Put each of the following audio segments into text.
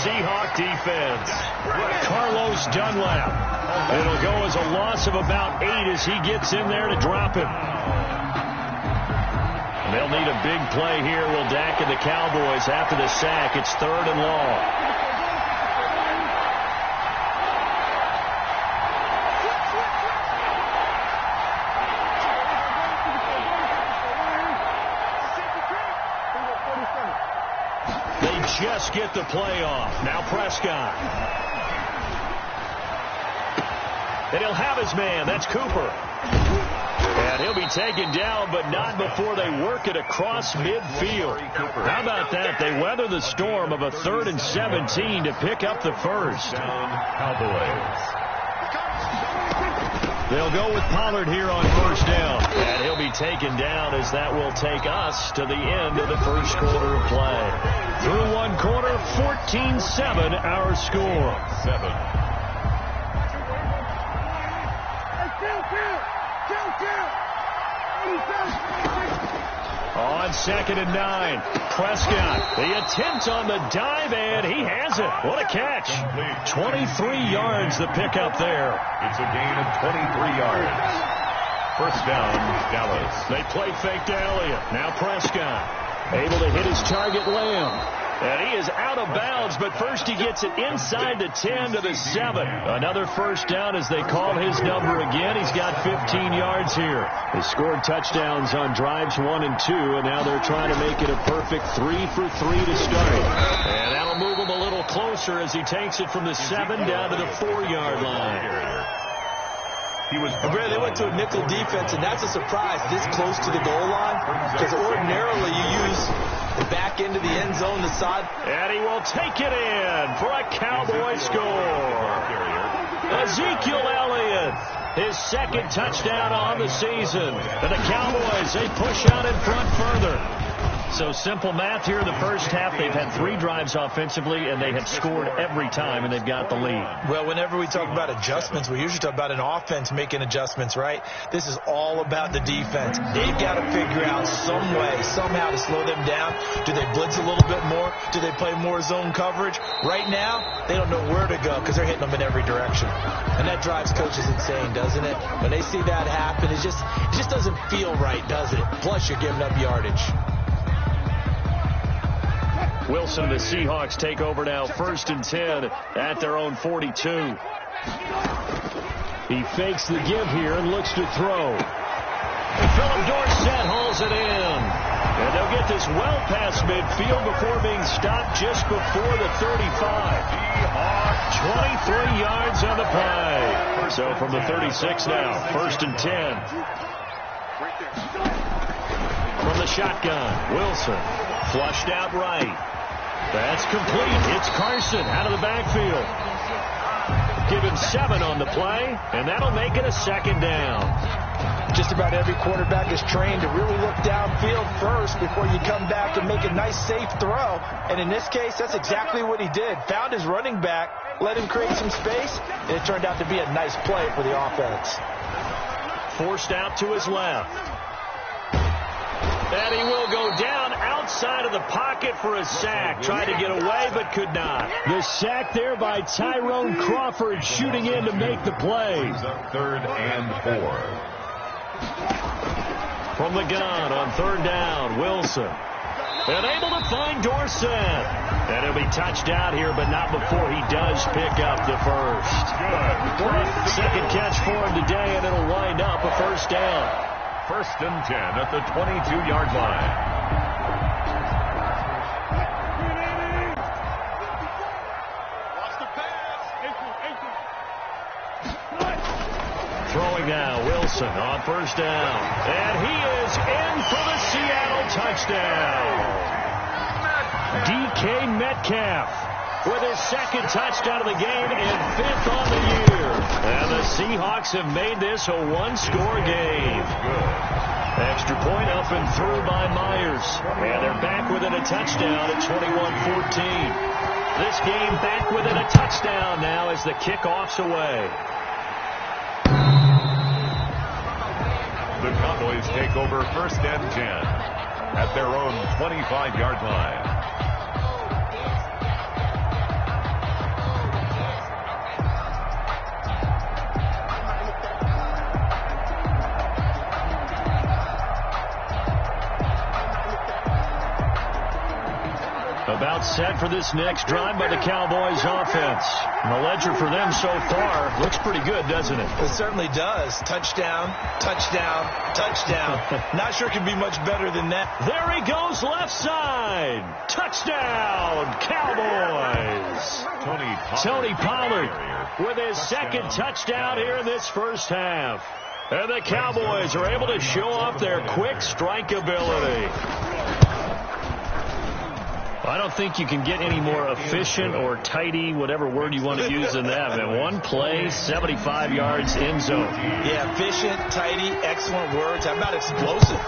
Seahawk defense. Carlos Dunlap. It'll go as a loss of about 8 as he gets in there to drop him. They'll need a big play here. Will Dak and the Cowboys after the sack. It's 3rd and long. Just get the play off. Now Prescott. And he'll have his man. That's Cooper. And he'll be taken down, but not before they work it across midfield. How about that? They weather the storm of a 3rd and 17 to pick up the first. Cowboys. They'll go with Pollard here on 1st down. And he'll be taken down as that will take us to the end of the first quarter of play. Through one quarter, 14-7 our score. 7. On 2nd and 9, Prescott. The attempt on the dive, and he has it. What a catch. 23 yards the pickup there. It's a gain of 23 yards. 1st down, Dallas. They play fake to Elliott. Now Prescott. Able to hit his target, Lamb. And he is out of bounds, but first he gets it inside the 10 to the 7. Another 1st down as they call his number again. He's got 15 yards here. They scored touchdowns on drives 1 and 2, and now they're trying to make it a perfect 3 for 3 to start. And that'll move him a little closer as he takes it from the 7 down to the 4-yard line. They went to a nickel defense, and that's a surprise this close to the goal line, because ordinarily you use the back end of the end zone, the side. And he will take it in for a Cowboy score. Ezekiel Elliott, his 2nd touchdown on the season. And the Cowboys, they push out in front further. So simple math here in the first half. They've had 3 drives offensively, and they have scored every time, and they've got the lead. Well, whenever we talk about adjustments, we usually talk about an offense making adjustments, right? This is all about the defense. They've got to figure out some way, somehow to slow them down. Do they blitz a little bit more? Do they play more zone coverage? Right now, they don't know where to go because they're hitting them in every direction. And that drives coaches insane, doesn't it? When they see that happen, it just doesn't feel right, does it? Plus, you're giving up yardage. Wilson and the Seahawks take over now, 1st and 10 at their own 42. He fakes the give here and looks to throw. And Philip Dorsett hauls it in. And they'll get this well past midfield before being stopped just before the 35. 23 yards on the play. So from the 36 now, 1st and 10. From the shotgun, Wilson flushed out right. That's complete. It's Carson out of the backfield. Give him 7 on the play, and that'll make it a 2nd down. Just about every quarterback is trained to really look downfield first before you come back and make a nice, safe throw. And in this case, that's exactly what he did. Found his running back, let him create some space, and it turned out to be a nice play for the offense. Forced out to his left. And he will go down outside of the pocket for a sack. Tried to get away, but could not. The sack there by Tyrone Crawford, shooting in to make the play. 3rd and 4. From the gun on 3rd down, Wilson. And able to find Dorsett. And he'll be touched out here, but not before he does pick up the first. Good. 2nd catch for him today, and it'll wind up a 1st down. 1st and 10 at the 22-yard line. Throwing now, Wilson on 1st down. And he is in for the Seattle touchdown. DK Metcalf with his 2nd touchdown of the game and 5th on the year. And the Seahawks have made this a 1-score game. Extra point up and through by Myers. And they're back within a touchdown at 21-14. This game back within a touchdown now as the kickoff's away. The Cowboys take over 1st and 10 at their own 25-yard line. About set for this next drive by the Cowboys offense. And the ledger for them so far looks pretty good, doesn't it? It certainly does. Touchdown, touchdown, touchdown. Not sure it could be much better than that. There he goes, left side. Touchdown, Cowboys. Tony Pollard with his second touchdown here in this first half. And the Cowboys are able to show off their quick strike ability. I don't think you can get any more efficient or tidy, whatever word you want to use in that. Man, one play, 75 yards, end zone. Yeah, efficient, tidy, excellent words. How about explosive?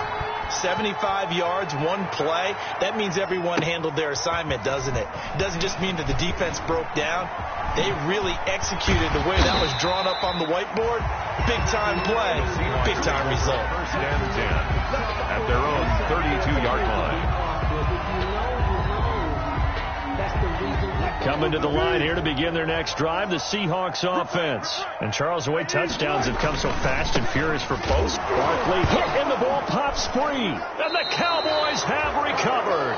75 yards, one play. That means everyone handled their assignment, doesn't it? It doesn't just mean that the defense broke down. They really executed the way that was drawn up on the whiteboard. Big-time play, big-time result. First and 10 at their own 32-yard line. Coming to the line here to begin their next drive, the Seahawks offense. And Charles, the way touchdowns have come so fast and furious for both. Barkley hit and the ball pops free. And the Cowboys have recovered.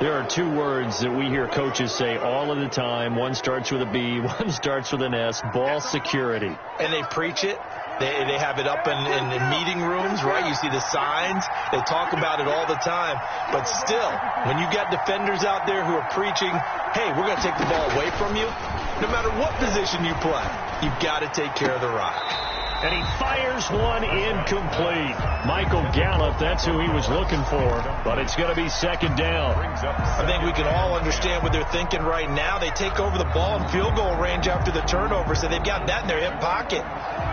There are two words that we hear coaches say all of the time. One starts with a B, one starts with an S, ball security. And they preach it. They have it up in meeting rooms, right? You see the signs. They talk about it all the time. But still, when you got defenders out there who are preaching, hey, we're going to take the ball away from you, no matter what position you play, you've got to take care of the rock. And he fires one incomplete. Michael Gallup, that's who he was looking for. But it's going to be second down. I think we can all understand what they're thinking right now. They take over the ball in field goal range after the turnover, so they've got that in their hip pocket.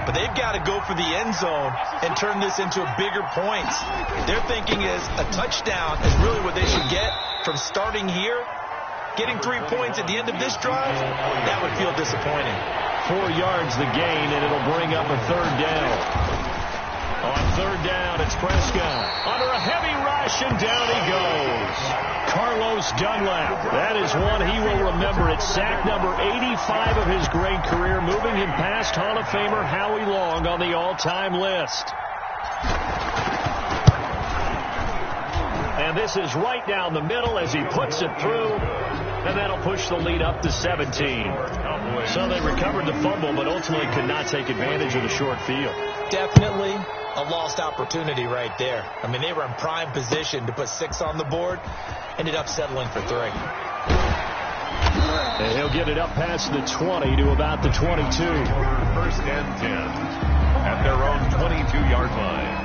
But they've got to go for the end zone and turn this into a bigger points. Their thinking is a touchdown is really what they should get from starting here. Getting 3 points at the end of this drive, that would feel disappointing. 4 yards the gain, and it'll bring up a third down. On third down, it's Prescott. Under a heavy rush, and down he goes. Carlos Dunlap. That is one he will remember. It's sack number 85 of his great career, moving him past Hall of Famer Howie Long on the all-time list. And this is right down the middle as he puts it through. And that'll push the lead up to 17. So they recovered the fumble, but ultimately could not take advantage of the short field. Definitely a lost opportunity right there. I mean, they were in prime position to put 6 on the board. Ended up settling for 3. And he'll get it up past the 20 to about the 22. First and 10 at their own 22-yard line.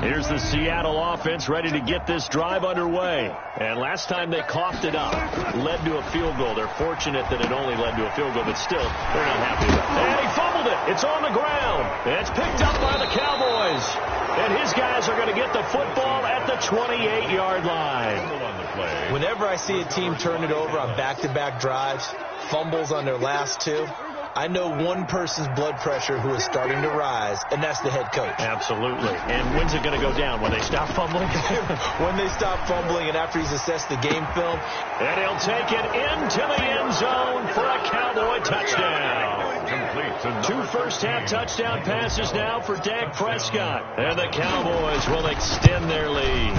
Here's the Seattle offense ready to get this drive underway. And last time they coughed it up, led to a field goal. They're fortunate that it only led to a field goal, but still, they're not happy about it. And he fumbled it. It's on the ground. It's picked up by the Cowboys. And his guys are going to get the football at the 28-yard line. Whenever I see a team turn it over on back-to-back drives, fumbles on their last 2, I know one person's blood pressure who is starting to rise, and that's the head coach. Absolutely. And when's it going to go down? When they stop fumbling? When they stop fumbling and after he's assessed the game film. And he'll take it into the end zone for a Cowboy touchdown. 2 first-half touchdown passes now for Dak Prescott. And the Cowboys will extend their lead.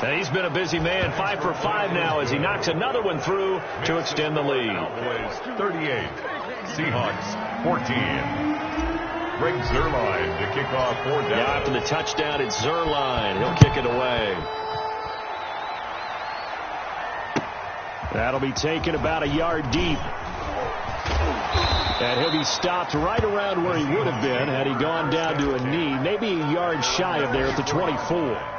And he's been a busy man, 5 for 5 now as he knocks another one through to extend the lead. Cowboys 38, Seahawks 14. Greg Zuerlein to kick off 4 down. Now after the touchdown, it's Zuerlein. He'll kick it away. That'll be taken about a yard deep. And he'll be stopped right around where he would have been had he gone down to a knee, maybe a yard shy of there at the 24.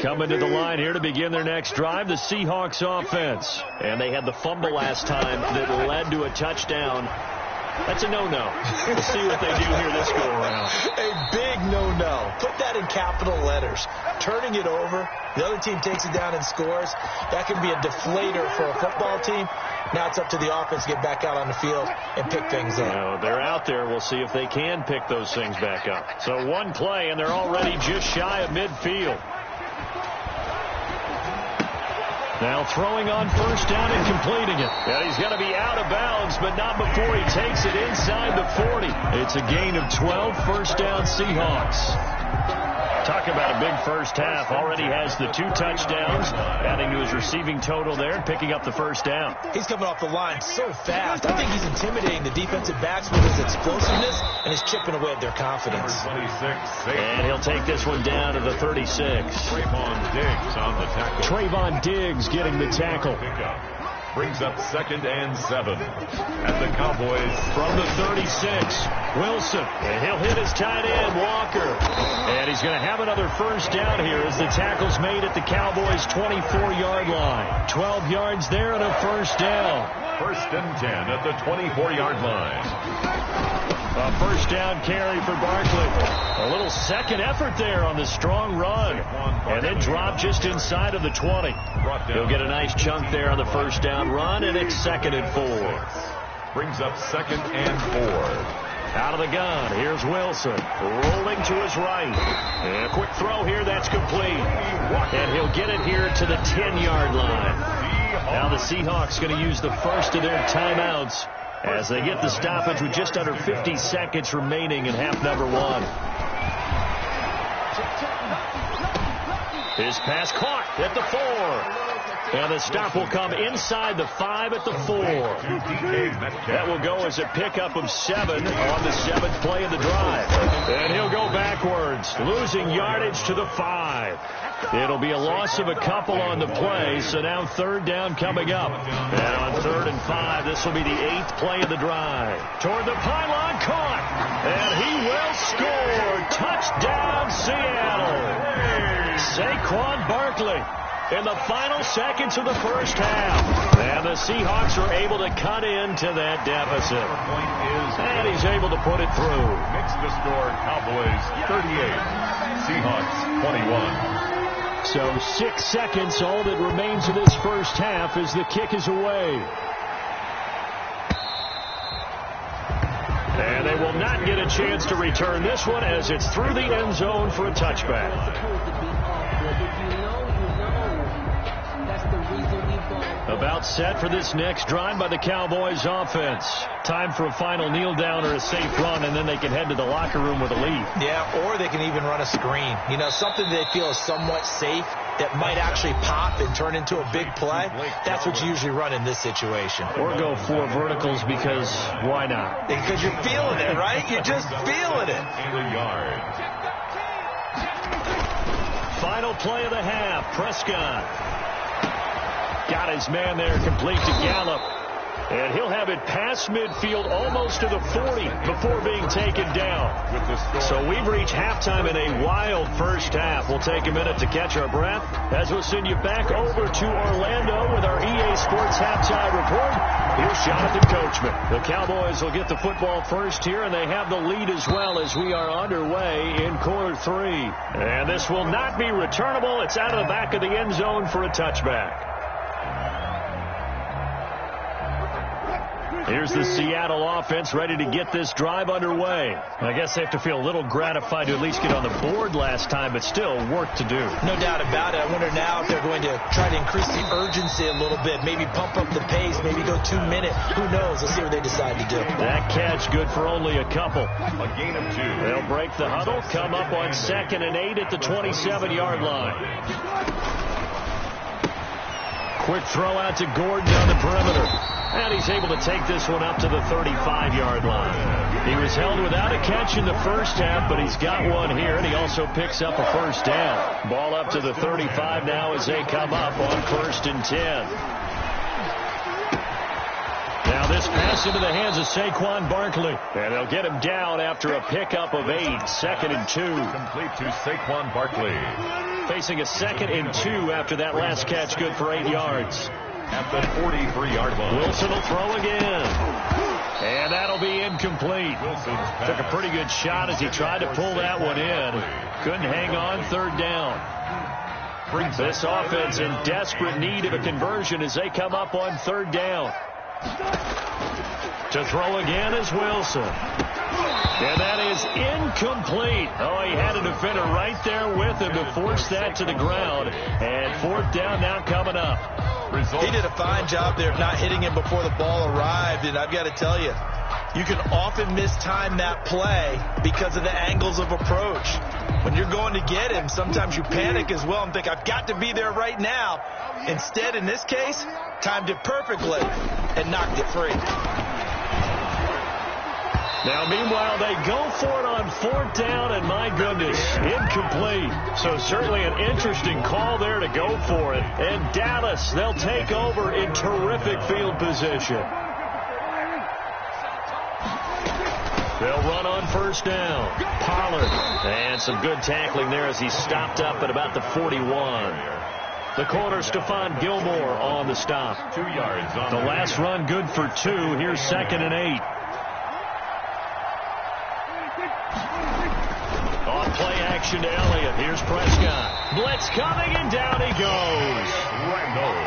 Coming to the line here to begin their next drive, the Seahawks offense. And they had the fumble last time that led to a touchdown. That's a no-no. We'll see what they do here this go-around. A big no-no. Put that in capital letters. Turning it over, the other team takes it down and scores. That can be a deflator for a football team. Now it's up to the offense to get back out on the field and pick things up. No, they're out there. We'll see if they can pick those things back up. So one play, and they're already just shy of midfield. Now throwing on first down and completing it. And he's going to be out of bounds, but not before he takes it inside the 40. It's a gain of 12, first down Seahawks. Talk about a big first half. Already has the 2 touchdowns, adding to his receiving total there and picking up the first down. He's coming off the line so fast. I think he's intimidating the defensive backs with his explosiveness, and he's chipping away at their confidence. And he'll take this one down to the 36. Trayvon Diggs on the tackle. Trayvon Diggs getting the tackle. Brings up 2nd and 7. At the Cowboys from the 36. Wilson. And he'll hit his tight end, Walker. And he's going to have another first down here as the tackle's made at the Cowboys' 24-yard line. 12 yards there and a first down. 1st and 10 at the 24-yard line. A first down carry for Barkley. A little second effort there on the strong run. And then drop just inside of the 20. He'll get a nice chunk there on the first down run, and it's 2nd and 4. Brings up 2nd and 4. Out of the gun, here's Wilson, rolling to his right. And a quick throw here, that's complete. And he'll get it here to the 10-yard line. Now the Seahawks going to use the first of their timeouts as they get the stoppage with just under 50 seconds remaining in half number 1. His pass caught at the 4. And the stop will come inside the 5 at the 4. That will go as a pickup of 7 on the 7th play of the drive. And he'll go backwards, losing yardage to the 5. It'll be a loss of a couple on the play, so now 3rd down coming up. And on 3rd and 5, this will be the 8th play of the drive. Toward the pylon, caught. And he will score. Touchdown, Seattle. Saquon Barkley in the final seconds of the first half. And the Seahawks are able to cut into that deficit. And he's able to put it through. Makes the score Cowboys 38, Seahawks 21. So 6 seconds, all that remains of this first half as the kick is away. And they will not get a chance to return this one as it's through the end zone for a touchback. About set for this next drive by the Cowboys offense. Time for a final kneel down or a safe run, and then they can head to the locker room with a lead. Yeah, or they can even run a screen. You know, something they feel is somewhat safe that might actually pop and turn into a big play. That's what you usually run in this situation. Or go 4 verticals because why not? Because you're feeling it, right? You're just feeling it. Final play of the half. Prescott got his man there, complete to Gallup. And he'll have it past midfield almost to the 40 before being taken down. So we've reached halftime in a wild first half. We'll take a minute to catch our breath as we'll send you back over to Orlando with our EA Sports Halftime Report. Here's Jonathan Coachman. The Cowboys will get the football first here, and they have the lead as well as we are underway in quarter 3. And this will not be returnable. It's out of the back of the end zone for a touchback. Here's the Seattle offense ready to get this drive underway. I guess they have to feel a little gratified to at least get on the board last time, but still work to do. No doubt about it. I wonder now if they're going to try to increase the urgency a little bit, maybe pump up the pace, maybe go 2 minutes. Who knows? Let's see what they decide to do. That catch good for only a couple. A gain of 2. They'll break the huddle, come up on 2nd and 8 at the 27-yard line. Quick throw out to Gordon on the perimeter. And he's able to take this one up to the 35-yard line. He was held without a catch in the first half, but he's got one here, and he also picks up a first down. Ball up to the 35 now as they come up on 1st and 10. Now this pass into the hands of Saquon Barkley. And they'll get him down after a pickup of 8. 2nd and 2. Complete to Saquon Barkley. Facing a 2nd and 2 after that last catch, good for 8 yards. At the 43-yard line. Wilson will throw again. And that'll be incomplete. Took a pretty good shot as he tried to pull that one in. Couldn't hang on. Third down. This offense in desperate need of a conversion as they come up on third down. To throw again is Wilson. And that is incomplete. Oh, he had a defender right there with him to force that to the ground. And fourth down now coming up. He did a fine job there of not hitting him before the ball arrived. And I've got to tell you, you can often mistime that play because of the angles of approach. When you're going to get him, sometimes you panic as well and think, I've got to be there right now. Instead, in this case, timed it perfectly and knocked it free. Now, meanwhile, they go for it on fourth down, and my goodness, incomplete. So certainly an interesting call there to go for it. And Dallas, they'll take over in terrific field position. They'll run on first down. Pollard. And some good tackling there as he stopped up at about the 41. The corner, Stephon Gilmore on the stop. 2 yards on the last run good for 2. Here's 2nd and 8. On play action to Elliott. Here's Prescott. Blitz coming, and down he goes.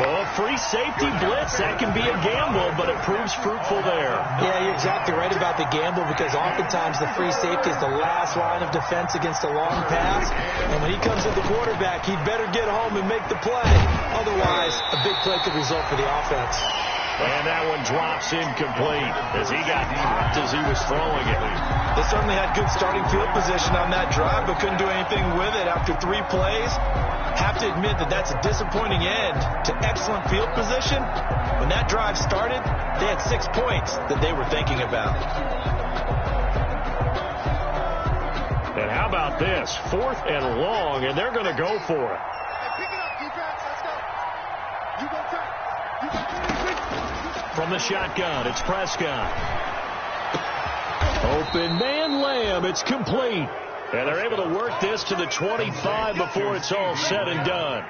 Oh, free safety blitz. That can be a gamble, but it proves fruitful there. Yeah, you're exactly right about the gamble because oftentimes the free safety is the last line of defense against a long pass. And when he comes at the quarterback, he'd better get home and make the play. Otherwise, a big play could result for the offense. And that one drops incomplete as he got popped as he was throwing it. They certainly had good starting field position on that drive, but couldn't do anything with it after 3 plays. Have to admit that that's a disappointing end to excellent field position. When that drive started, they had 6 points that they were thinking about. And how about this? 4th and long, and they're going to go for it. From the shotgun, it's Prescott. Open man, Lamb. It's complete. And they're able to work this to the 25 before it's all said and done.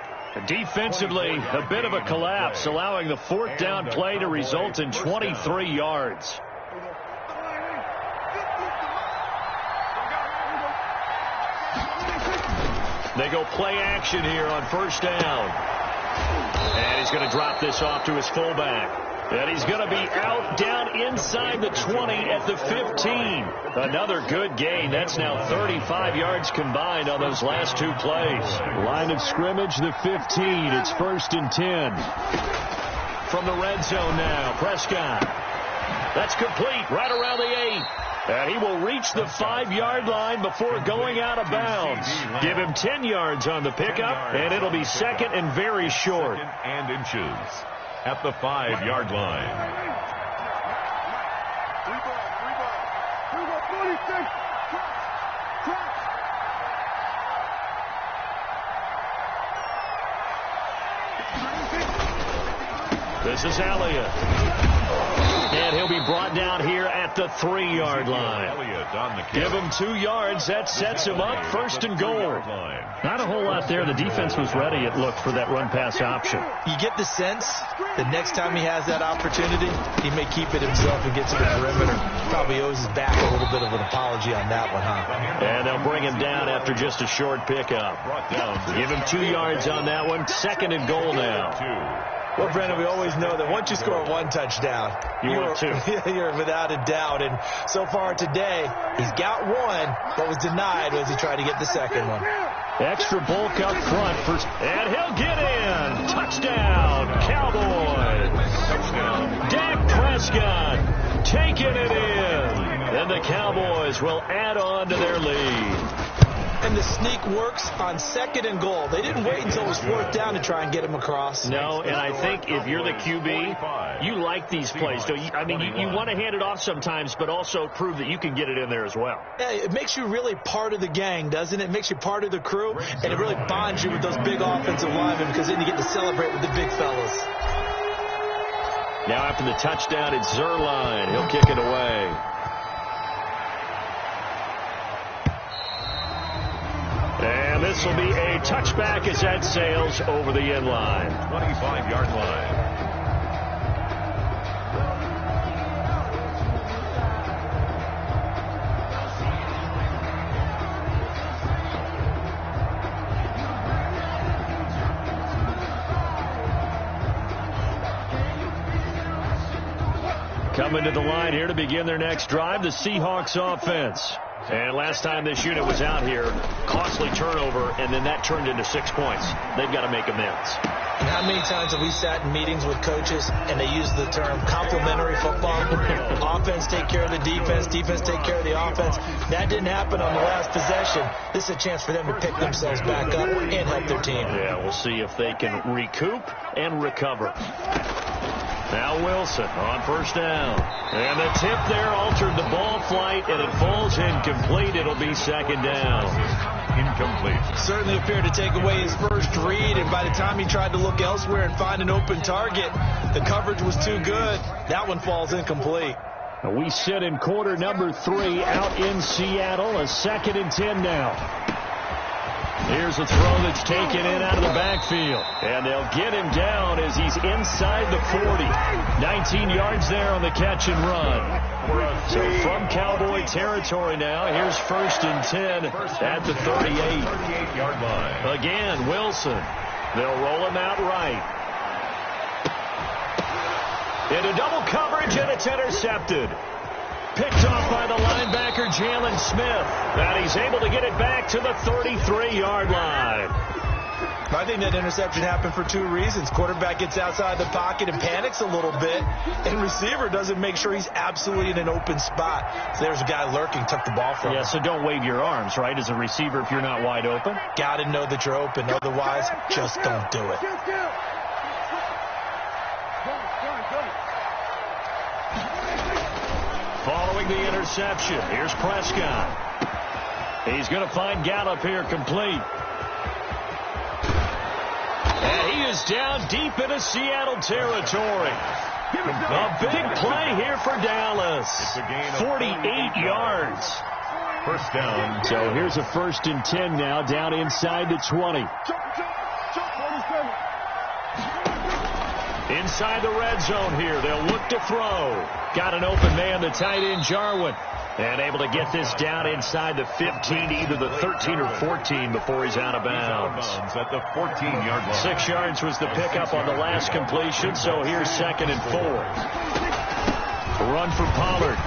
Defensively, a bit of a collapse, allowing the 4th down play to result in 23 yards. They go play action here on first down. And he's going to drop this off to his fullback. And he's going to be out down inside the 20 at the 15. Another good gain. That's now 35 yards combined on those last 2 plays. Line of scrimmage, the 15. It's 1st and 10. From the red zone now, Prescott. That's complete right around the 8. And he will reach the 5-yard line before going out of bounds. Give him 10 yards on the pickup, and it'll be 2nd and very short. 2nd and inches at the 5-yard line. This is Elliott. And he'll be brought down here at the 3-yard line. Give him 2 yards. That sets him up 1st and goal. Not a whole lot there. The defense was ready, it looked, for that run-pass option. You get the sense that next time he has that opportunity, he may keep it himself and get to the perimeter. Probably owes his back a little bit of an apology on that one, huh? And they'll bring him down after just a short pickup. Give him 2 yards on that one. 2nd and goal now. Well, Brendan, we always know that once you score 1 touchdown, you're 2. You're without a doubt. And so far today, he's got 1, but was denied as he tried to get the 2nd one. Extra bulk up front. And he'll get in. Touchdown, Cowboys. Dak Prescott taking it in. And the Cowboys will add on to their lead. And the sneak works on 2nd and goal. They didn't wait until it was 4th down to try and get him across. No, and I think if you're the QB, you like these plays. Don't you? I mean, you want to hand it off sometimes, but also prove that you can get it in there as well. Yeah, it makes you really part of the gang, doesn't it? It makes you part of the crew, and it really bonds you with those big offensive linemen because then you get to celebrate with the big fellas. Now after the touchdown, it's Zerline. He'll kick it away. And this will be a touchback as that sails over the end line. 25-yard line. coming to the line here to begin their next drive, the Seahawks offense. And last time this unit was out here, costly turnover, and then that turned into 6 points. They've got to make amends. And how many times have we sat in meetings with coaches and they use the term complementary football? Offense take care of the defense, defense take care of the offense. That didn't happen on the last possession. This is a chance for them to pick themselves back up and help their team. Yeah, we'll see if they can recoup and recover. Now Wilson on first down. And the tip there altered the ball flight, and it falls incomplete. It'll be second down. Incomplete. Certainly appeared to take away his first read, and by the time he tried to look elsewhere and find an open target, the coverage was too good. That one falls incomplete. We sit in quarter number 3 out in Seattle. A 2nd and 10 now. Here's a throw that's taken in out of the backfield. And they'll get him down as he's inside the 40. 19 yards there on the catch and run. So from Cowboy territory now, here's 1st and 10 at the 38-yard line. Again, Wilson. They'll roll him out right. Into double coverage, and it's intercepted. Picked off by the linebacker, Jalen Smith. And he's able to get it back to the 33-yard line. I think that interception happened for 2 reasons. Quarterback gets outside the pocket and panics a little bit, and receiver doesn't make sure he's absolutely in an open spot. So there's a guy lurking, took the ball from him. Yeah, so don't wave your arms, right, as a receiver if you're not wide open. Got to know that you're open. Otherwise, just don't do it. Following the interception, here's Prescott. He's going to find Gallup here complete. And he is down deep into Seattle territory. A big play here for Dallas. 48 yards. First down. So here's a 1st and 10 now, down inside the 20. Inside the red zone here, they'll look to throw. Got an open man, the tight end Jarwin. And able to get this down inside the 15, either the 13 or 14 before he's out of bounds. At the 14-yard line. 6 yards was the pickup on the last completion, so here's 2nd and 4. Run for Pollard.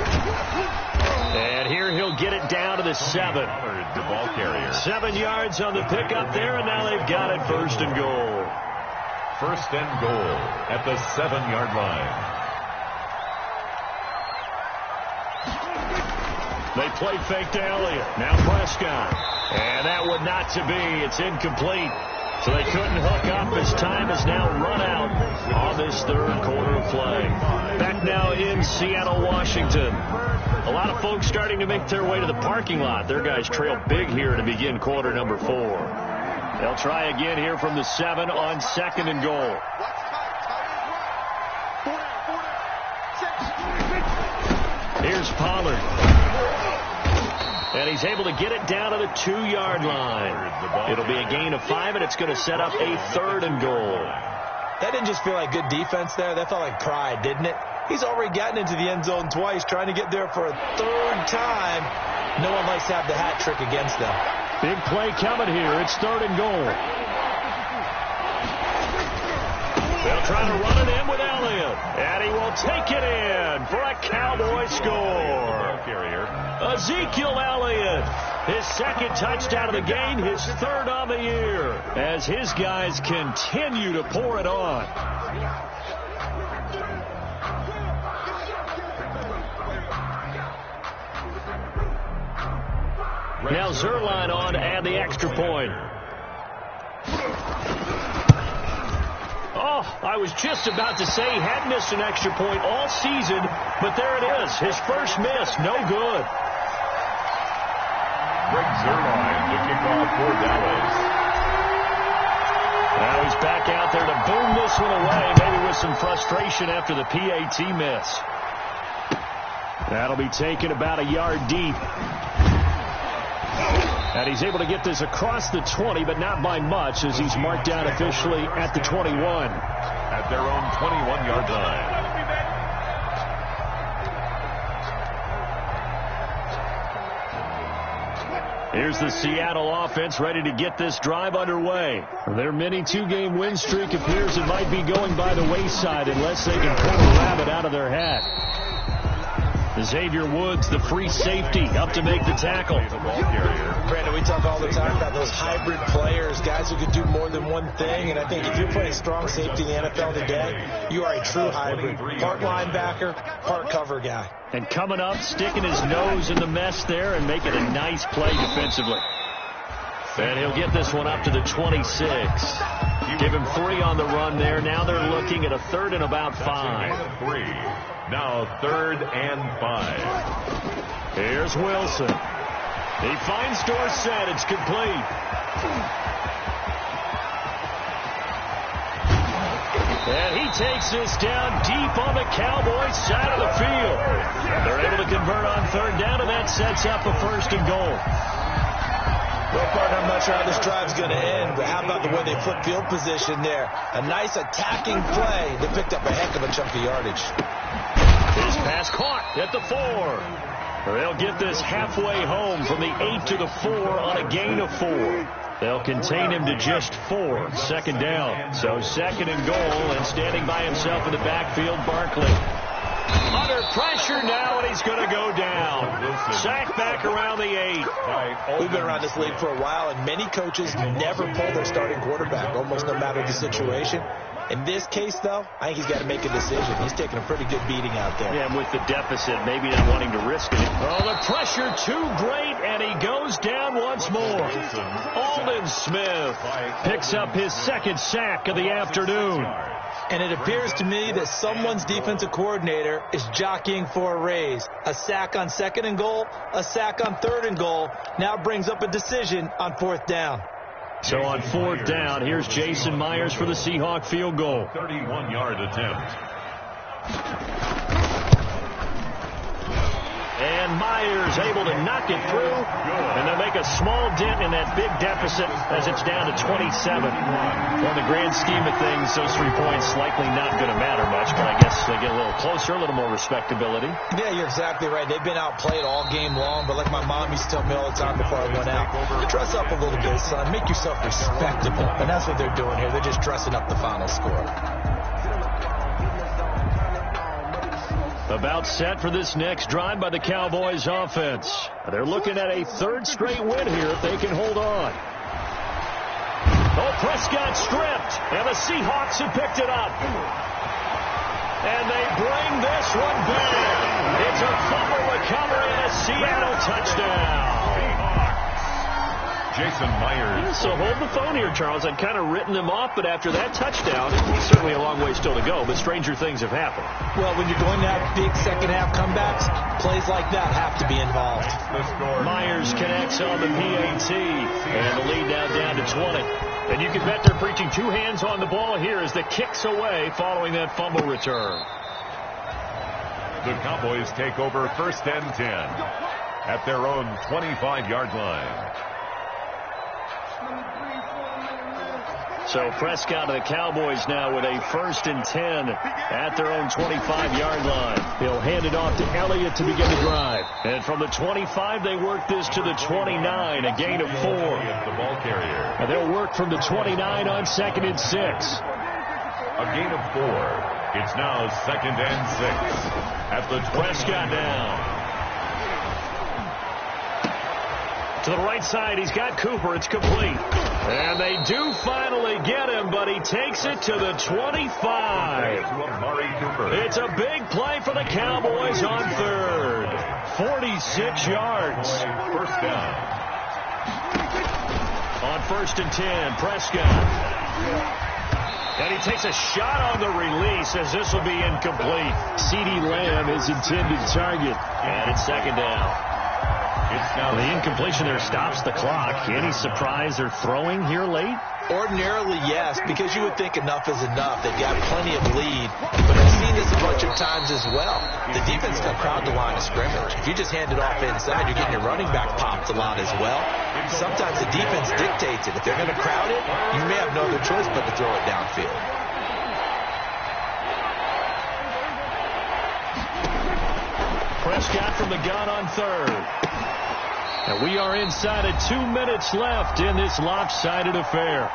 And here he'll get it down to the 7. The ball carrier. 7 yards on the pickup there, and now they've got it 1st and goal. 1st and goal at the 7-yard line. They play fake to Elliott. Now Prescott. And that would not to be. It's incomplete. So they couldn't hook up as time has now run out on this 3rd quarter of play. Back now in Seattle, Washington. A lot of folks starting to make their way to the parking lot. Their guys trail big here to begin quarter number 4. They'll try again here from the 7 on 2nd and goal. Here's Pollard. And he's able to get it down to the 2-yard line. It'll be a gain of 5, and it's going to set up a 3rd and goal. That didn't just feel like good defense there. That felt like pride, didn't it? He's already gotten into the end zone twice, trying to get there for a 3rd time. No one likes to have the hat trick against them. Big play coming here. It's 3rd and goal. They'll try to run it in with Elliott. And he will take it in for a Cowboy score. Ezekiel Elliott, his 2nd touchdown of the game, his 3rd on the year, as his guys continue to pour it on. Now Zerline on to add the extra point. Oh, I was just about to say he had missed an extra point all season, but there it is. His first miss, no good. Greg Zerline to kick off for Dallas. Now he's back out there to boom this one away, maybe with some frustration after the PAT miss. That'll be taken about a yard deep. And he's able to get this across the 20, but not by much, as he's marked down officially at the 21. At their own 21-yard line. Here's the Seattle offense ready to get this drive underway. Their mini 2-game win streak appears it might be going by the wayside unless they can pull the rabbit out of their hat. Xavier Woods, the free safety, up to make the tackle. Brandon, we talk all the time about those hybrid players, guys who can do more than one thing. And I think if you're playing strong safety in the NFL today, you are a true hybrid. Part linebacker, part cover guy. And coming up, sticking his nose in the mess there and making a nice play defensively. And he'll get this one up to the 26. Give him 3 on the run there. Now they're looking at a 3rd and about 5. 3. Now 3rd and 5. Here's Wilson. He finds Dorsett. It's complete. And he takes this down deep on the Cowboys side of the field. They're able to convert on 3rd down, and that sets up a 1st and goal. Well, partner, I'm not sure how this drive's going to end, but how about the way they flip field position there? A nice attacking play. They picked up a heck of a chunk of yardage. His pass caught at the 4. They'll get this halfway home from the 8 to the 4 on a gain of 4. They'll contain him to just 4. 2nd down. So 2nd and goal, and standing by himself in the backfield, Barkley. Under pressure now, and he's going to go down. Sacked back around the 8. We've been around this league for a while, and many coaches never pull their starting quarterback, almost no matter the situation. In this case, though, I think he's got to make a decision. He's taking a pretty good beating out there. Yeah, with the deficit, maybe not wanting to risk it. Oh, the pressure too great, and he goes down once more. Aldon Smith picks up his 2nd sack of the afternoon. And it appears to me that someone's defensive coordinator is jockeying for a raise. A sack on 2nd and goal, a sack on 3rd and goal, now brings up a decision on 4th down. So on 4th down, here's Jason Myers for the Seahawk field goal. 31-yard attempt. And Myers able to knock it through, and they'll make a small dent in that big deficit as it's down to 27. Well, in the grand scheme of things, those 3 points likely not going to matter much, but I guess they get a little closer, a little more respectability. Yeah, you're exactly right. They've been outplayed all game long, but like my mom used to tell me all the time before I went out, dress up a little bit, son. Make yourself respectable. And that's what they're doing here. They're just dressing up the final score. About set for this next drive by the Cowboys offense. They're looking at a 3rd straight win here if they can hold on. Oh, Prescott stripped, and the Seahawks have picked it up. And they bring this one back. It's a fumble recovery and a Seattle touchdown. Jason Myers. So hold the phone here, Charles. I'd kind of written them off, but after that touchdown, certainly a long way still to go, but stranger things have happened. Well, when you're going to have big second-half comebacks, plays like that have to be involved. Myers connects on the PAT, and the lead now down to 20. And you can bet they're preaching 2 hands on the ball here as the kick's away following that fumble return. The Cowboys take over 1st and 10 at their own 25-yard line. So Prescott and the Cowboys now with a 1st and 10 at their own 25-yard line. He'll hand it off to Elliott to begin the drive. And from the 25, they work this to the 29, a gain of 4. The ball carrier. And they'll work from the 29 on 2nd and 6. A gain of 4. It's now 2nd and 6 at the 20. Prescott down. To the right side, he's got Cooper. It's complete. And they do finally get him, but he takes it to the 25. It's a big play for the Cowboys on 3rd. 46 yards. 1st down. On 1st and 10, Prescott. And he takes a shot on the release as this will be incomplete. CeeDee Lamb is intended target. And it's 2nd down. The incompletion there stops the clock. Any surprise they're throwing here late? Ordinarily, yes, because you would think enough is enough. They've got plenty of lead, but I've seen this a bunch of times as well. The defense can crowd the line of scrimmage. If you just hand it off inside, you're getting your running back popped a lot as well. Sometimes the defense dictates it. If they're going to crowd it, you may have no other choice but to throw it downfield. Prescott from the gun on 3rd. And we are inside of 2 minutes left in this lopsided affair.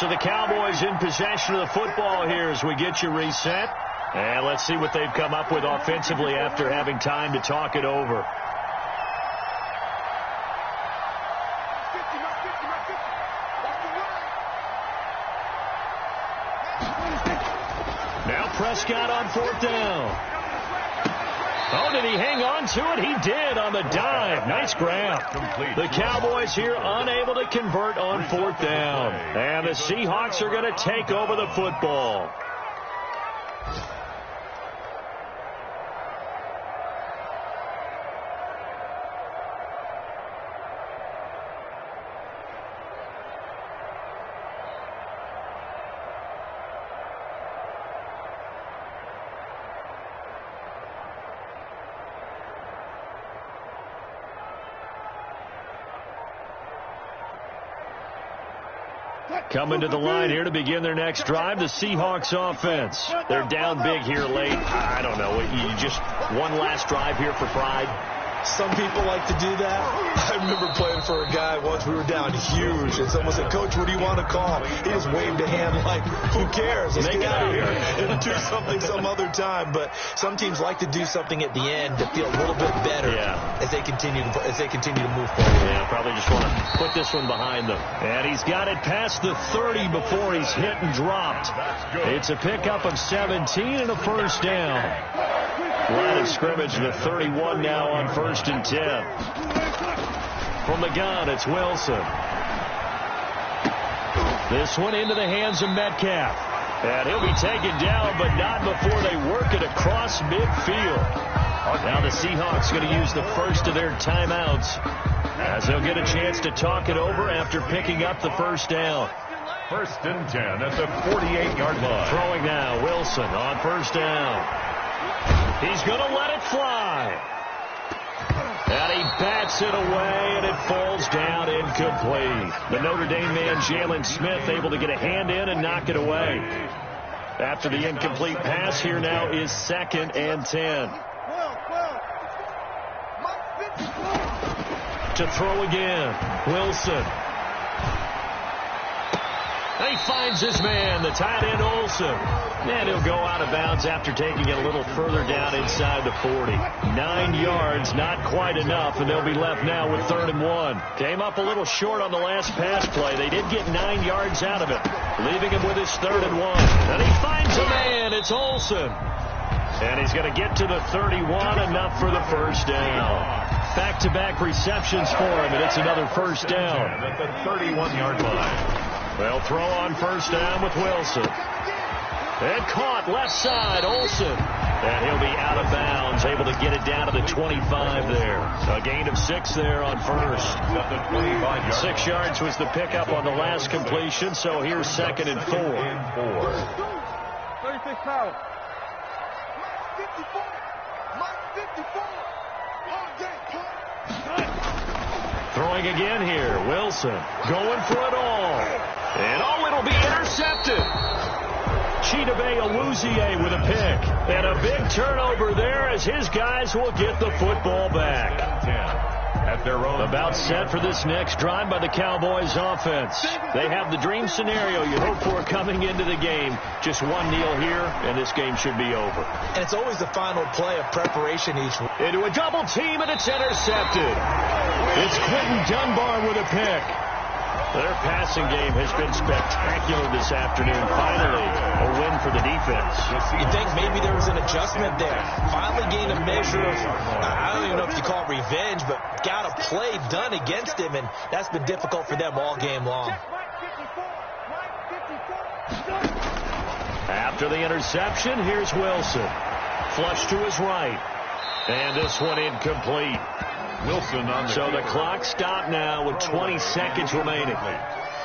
So the Cowboys in possession of the football here as we get you reset. And let's see what they've come up with offensively after having time to talk it over. Now Prescott on 4th down. Oh, did he hang on to it? He did on the dive. Nice grab. The Cowboys here unable to convert on 4th down. And the Seahawks are going to take over the football. Coming to the line here to begin their next drive, the Seahawks offense. They're down big here late. I don't know. You just one last drive here for pride. Some people like to do that. I remember playing for a guy once. We were down huge, and someone said, "Coach, what do you want to call?" He just waved a hand like, "Who cares? Let's get out of here and do something some other time." But some teams like to do something at the end to feel a little bit better as they continue to move forward. Yeah, probably just want to put this one behind them. And he's got it past the 30 before he's hit and dropped. It's a pickup of 17 and a first down. Line of scrimmage, the 31 now on 1st and 10. From the gun, it's Wilson. This one into the hands of Metcalf. And he'll be taken down, but not before they work it across midfield. Now the Seahawks going to use the first of their timeouts as they'll get a chance to talk it over after picking up the first down. 1st and 10 at the 48-yard line. Throwing now, Wilson on 1st down. He's going to let it fly. And he bats it away, and it falls down incomplete. The Notre Dame man, Jalen Smith, able to get a hand in and knock it away. After the incomplete pass, here now is 2nd and 10. To throw again, Wilson. And he finds his man, the tight end Olsen. And he'll go out of bounds after taking it a little further down inside the 40. 9 yards, not quite enough, and they'll be left now with 3rd and 1. Came up a little short on the last pass play. They did get 9 yards out of it, leaving him with his 3rd and 1. And he finds a man. It's Olsen. And he's going to get to the 31, enough for the first down. Back-to-back receptions for him, and it's another first down. At the 31-yard line. They'll throw on 1st down with Wilson. And caught left side, Olsen. And he'll be out of bounds, able to get it down to the 25 there. A gain of 6 there on 1st. 6 yards was the pickup on the last completion, so here's 2nd and 4. 36 power. Throwing again here, Wilson going for it all. And it'll be intercepted. Chidobe Awuzie with a pick. And a big turnover there as his guys will get the football back. At their own. About set for this next drive by the Cowboys offense. They have the dream scenario you hope for coming into the game. Just one kneel here, and this game should be over. And it's always the final play of preparation each week. Into a double team, and it's intercepted. It's Quentin Dunbar with a pick. Their passing game has been spectacular this afternoon. Finally, a win for the defense. You think maybe there was an adjustment there. Finally gained a measure of, I don't even know if you call it revenge, but got a play done against him, and that's been difficult for them all game long. After the interception, here's Wilson. Flush to his right. And this one incomplete. Wilson on the So the clock stopped now with 20 seconds remaining.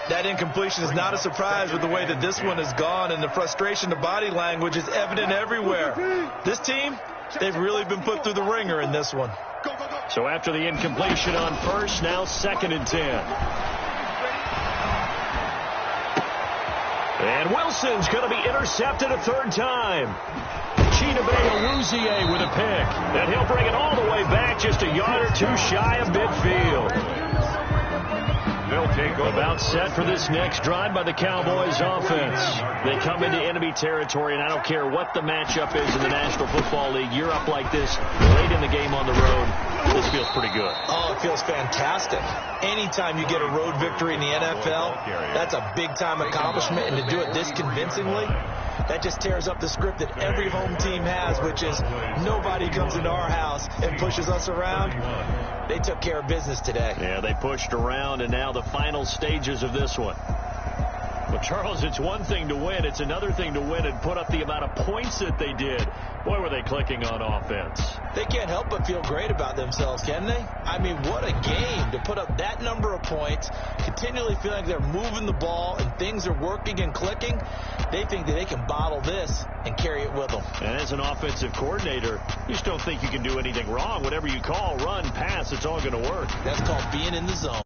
That incompletion is not a surprise with the way that this one has gone, and the frustration, the body language is evident everywhere. This team, they've really been put through the ringer in this one. So after the incompletion on 1st, now 2nd and 10. And Wilson's going to be intercepted a 3rd time. Chidobe Awuzie with a pick. And he'll bring it all the way back just a yard or 2 shy of midfield. They'll take over. About set for this next drive by the Cowboys offense. They come into enemy territory, and I don't care what the matchup is in the National Football League. You're up like this late in the game on the road. This feels pretty good. Oh, it feels fantastic. Anytime you get a road victory in the NFL, that's a big-time accomplishment, and to do it this convincingly, that just tears up the script that every home team has, which is nobody comes into our house and pushes us around. They took care of business today. Yeah, they pushed around, and now the final stages of this one. Well, Charles, it's one thing to win. It's another thing to win and put up the amount of points that they did. Boy, were they clicking on offense. They can't help but feel great about themselves, can they? I mean, what a game to put up that number of points, continually feeling like they're moving the ball and things are working and clicking. They think that they can bottle this and carry it with them. And as an offensive coordinator, you just don't think you can do anything wrong. Whatever you call, run, pass, it's all going to work. That's called being in the zone.